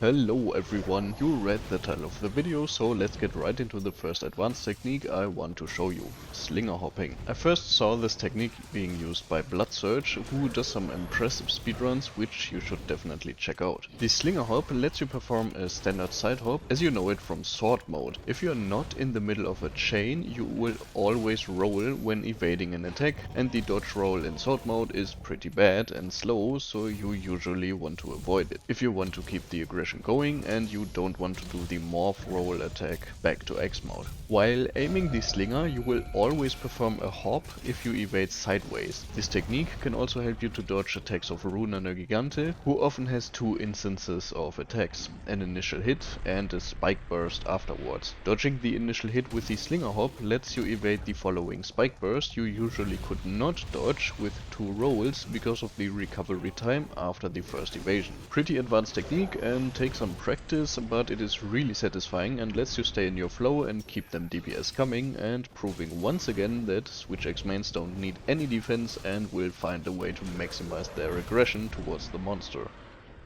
Hello everyone, you read the title of the video, so let's get right into the first advanced technique I want to show you, Slinger Hopping. I first saw this technique being used by Bloodsurge, who does some impressive speedruns, which you should definitely check out. The Slinger Hop lets you perform a standard side hop as you know it from sword mode. If you're not in the middle of a chain, you will always roll when evading an attack, and the dodge roll in sword mode is pretty bad and slow, so you usually want to avoid it. If you want to keep the aggression going and you don't want to do the morph roll attack back to X mode. While aiming the slinger, you will always perform a hop if you evade sideways. This technique can also help you to dodge attacks of Runa no Gigante, who often has two instances of attacks, an initial hit and a spike burst afterwards. Dodging the initial hit with the slinger hop lets you evade the following spike burst you usually could not dodge with two rolls because of the recovery time after the first evasion. Pretty advanced technique and takes some practice, but it is really satisfying and lets you stay in your flow and keep them DPS coming, and proving once again that Switch X mains don't need any defense and will find a way to maximize their aggression towards the monster.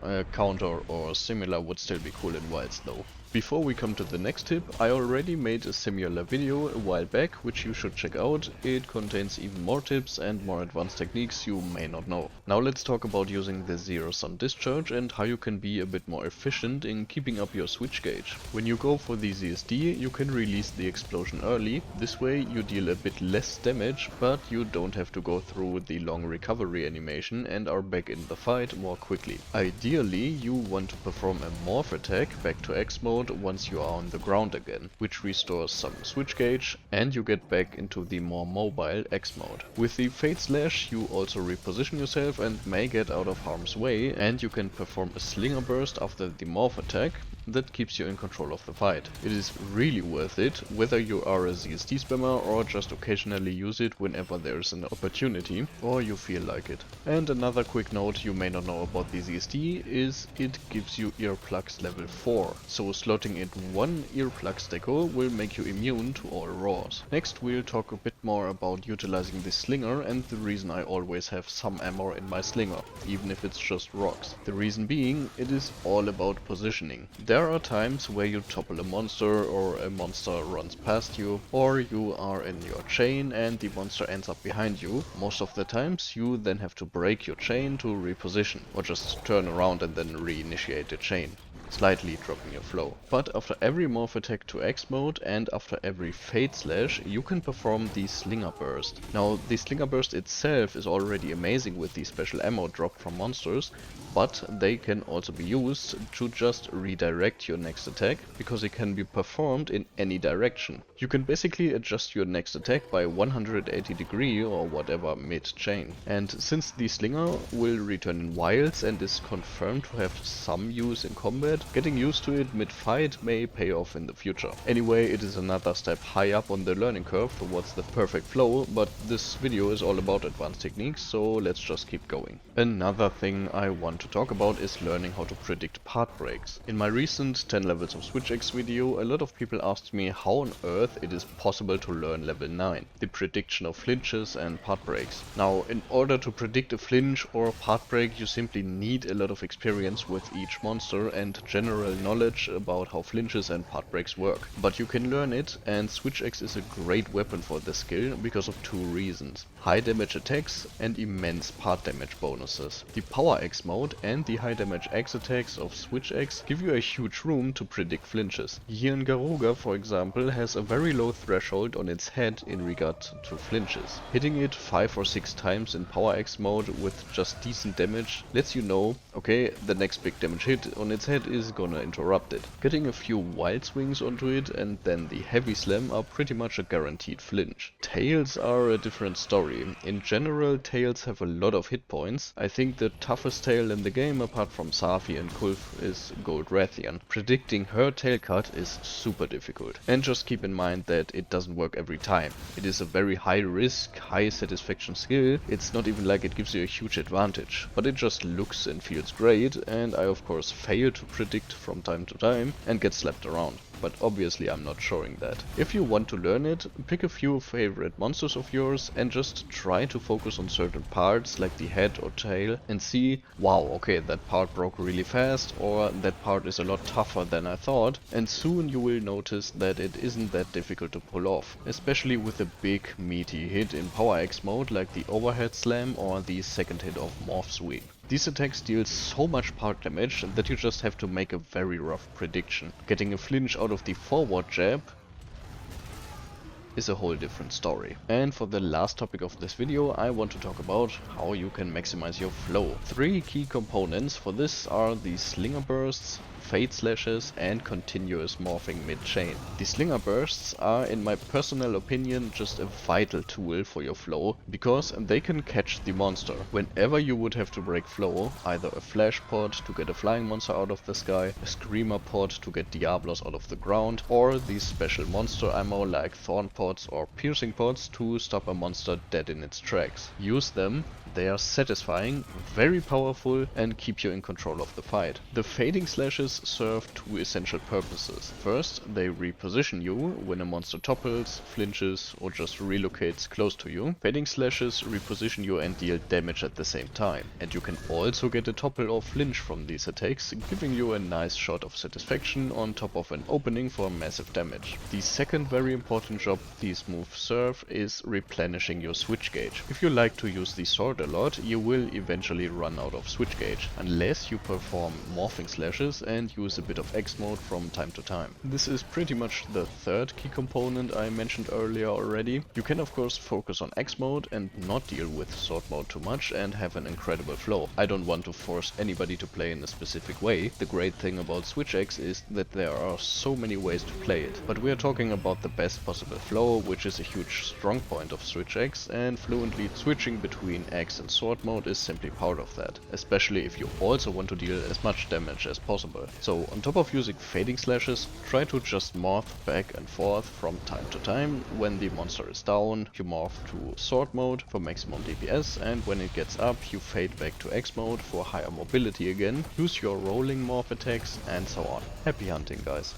A counter or similar would still be cool in Wilds though. Before we come to the next tip, I already made a similar video a while back, which you should check out. It contains even more tips and more advanced techniques you may not know. Now let's talk about using the Zero Sun Discharge and how you can be a bit more efficient in keeping up your switch gauge. When you go for the ZSD, you can release the explosion early. This way you deal a bit less damage, but you don't have to go through the long recovery animation and are back in the fight more quickly. Ideally, you want to perform a morph attack back to X mode once you are on the ground again, which restores some switch gauge and you get back into the more mobile X mode. With the Fade Slash you also reposition yourself and may get out of harm's way, and you can perform a Slinger Burst after the morph attack that keeps you in control of the fight. It is really worth it, whether you are a ZSD spammer or just occasionally use it whenever there is an opportunity or you feel like it. And another quick note you may not know about the ZSD is it gives you earplugs level 4, so slotting in one earplug deco will make you immune to all roars. Next we'll talk a bit more about utilizing the slinger and the reason I always have some ammo in my slinger, even if it's just rocks. The reason being, it is all about positioning. There are times where you topple a monster or a monster runs past you, or you are in your chain and the monster ends up behind you. Most of the times you then have to break your chain to reposition, or just turn around and then reinitiate the chain, slightly dropping your flow. But after every morph attack to X mode and after every Fade Slash, you can perform the Slinger Burst. Now, the Slinger Burst itself is already amazing with the special ammo dropped from monsters, but they can also be used to just redirect your next attack, because it can be performed in any direction. You can basically adjust your next attack by 180 degree or whatever mid-chain. And since the Slinger will return in wilds and is confirmed to have some use in combat, getting used to it mid-fight may pay off in the future. Anyway, it is another step high up on the learning curve towards the perfect flow, but this video is all about advanced techniques, so let's just keep going. Another thing I want to talk about is learning how to predict Partbreaks. In my recent 10 levels of Switch X video, a lot of people asked me how on earth it is possible to learn level 9, the prediction of flinches and Partbreaks. Now, in order to predict a flinch or a Partbreak, you simply need a lot of experience with each monster and general knowledge about how flinches and Partbreaks work. But you can learn it, and Switch X is a great weapon for this skill because of two reasons: high damage attacks and immense part damage bonuses. The Power X mode and the high damage X attacks of Switch X give you a huge room to predict flinches. Yian Garuga, for example, has a very low threshold on its head in regard to flinches. Hitting it 5 or 6 times in Power X mode with just decent damage lets you know, okay, the next big damage hit on its head is gonna interrupt it. Getting a few wild swings onto it and then the heavy slam are pretty much a guaranteed flinch. Tails are a different story. In general, tails have a lot of hit points. I think the toughest tail in the game apart from Safi and Kulf is Gold Rathian. Predicting her tail cut is super difficult. And just keep in mind that it doesn't work every time. It is a very high risk, high satisfaction skill. It's not even like it gives you a huge advantage, but it just looks and feels great, and I of course fail to predict from time to time and get slapped around. but obviously I'm not showing that. If you want to learn it, pick a few favorite monsters of yours and just try to focus on certain parts like the head or tail and see, wow, okay, that part broke really fast, or that part is a lot tougher than I thought, and soon you will notice that it isn't that difficult to pull off, especially with a big meaty hit in Power X mode like the overhead slam or the second hit of Morph Sweep. These attacks deal so much part damage that you just have to make a very rough prediction. Getting a flinch out of the forward jab is a whole different story. And for the last topic of this video, I want to talk about how you can maximize your flow. Three key components for this are the Slinger bursts, fade slashes and continuous morphing mid-chain. The Slinger bursts are, in my personal opinion, just a vital tool for your flow, because they can catch the monster. Whenever you would have to break flow, either a flash pod to get a flying monster out of the sky, a screamer pod to get Diablos out of the ground, or these special monster ammo like thorn pods or piercing pods to stop a monster dead in its tracks. Use them, they are satisfying, very powerful and keep you in control of the fight. The fading slashes serve two essential purposes. First, they reposition you when a monster topples, flinches or just relocates close to you. Fading slashes reposition you and deal damage at the same time. And you can also get a topple or flinch from these attacks, giving you a nice shot of satisfaction on top of an opening for massive damage. The second very important job these moves serve is replenishing your switch gauge. If you like to use the sword a lot, you will eventually run out of switch gauge, unless you perform morphing slashes and use a bit of X mode from time to time. This is pretty much the third key component I mentioned earlier already. You can of course focus on X mode and not deal with sword mode too much and have an incredible flow. I don't want to force anybody to play in a specific way. The great thing about Switch X is that there are so many ways to play it, but we are talking about the best possible flow, which is a huge strong point of Switch X, and fluently switching between X and sword mode is simply part of that, especially if you also want to deal as much damage as possible. So on top of using fading slashes, try to just morph back and forth from time to time. When the monster is down, you morph to sword mode for maximum DPS, and when it gets up, you fade back to X mode for higher mobility again. Use your rolling morph attacks and so on. Happy hunting, guys.